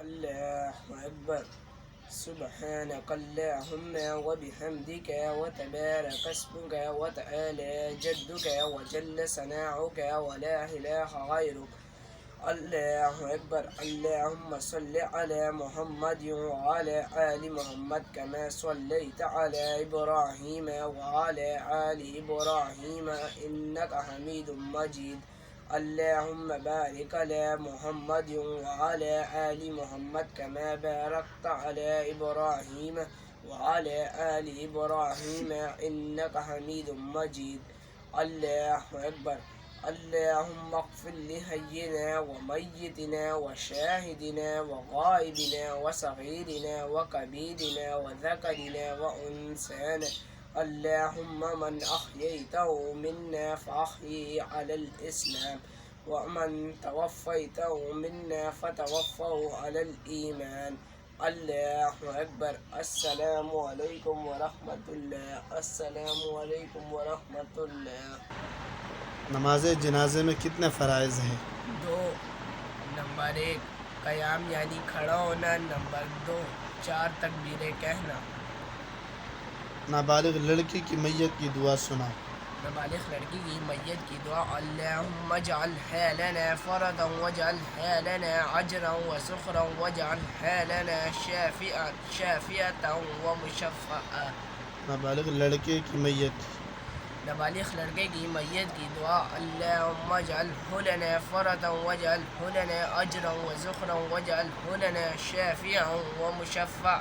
अल्लाहु अकबर। सुब्हानक अल्लाहुम्मा व बिहम्दिक व तबारक अस्मुक व तआला जद्दुक व जल्ल सनाउक व ला इलाहा गैरुक। अल्लाहु अकबर। अल्लाहुम्मा सल्लि अला मुहम्मद व अला आलि मुहम्मद कमा सल्लैता अला इब्राहीम व अला आलि इब्राहीम इन्नका हमीदुम मजीद। अल्लाहुम्मा बारिक अला मुहम्मद व अला आलि मुहम्मद कमा बारकता अला इब्राहीम व अला आलि इब्राहीम इन्नका हमीदुम मजीद। अल्लाहु अकबर। अल्लाहुम्मा अग़फ़िर लिहय्यिना व मय्यितिना व शाहिदिना व गाइबिना व सग़ीरिना व कबीरिना व ज़करिना व उन्साना। अल्लाहुम्मा मन अह्यैतहु मिन्ना फ़अह्यिही अलल इस्लाम व मन तवफ़्फ़ैतहु मिन्ना फ़तवफ़्फ़हु अलल ईमान। अल्लाहु अकबर। अस्सलामु अलैकुम व रहमतुल्लाह। अस्सलामु अलैकुम व रहमतुल्लाह। नमाज जनाजे में कितने फ़राइज़ हैं? 2। नंबर 1 क़याम यानी खड़ा होना। नंबर 2 4 तकबीरें कहना। नाबालिग लड़की की मैयत की दुआ सुना। नाबालिग लड़की की मैयत की दुआ। अल्लाहुम्मा जअल हालना फ़रदन वजअल हालना अजरन व शुक्रन वजअल हालना शाफ़िअतन व मुशफ़्फ़अ। नाबालिग लड़के की मैयत। नाबालिग लड़के की मैयत की दुआ। अल्लाहुम्मा जअलहु लना फ़रदन वजअलहु लना अजरन व शुक्रन वजअलहु लना शाफ़िअन व मुशफ़्फ़अ।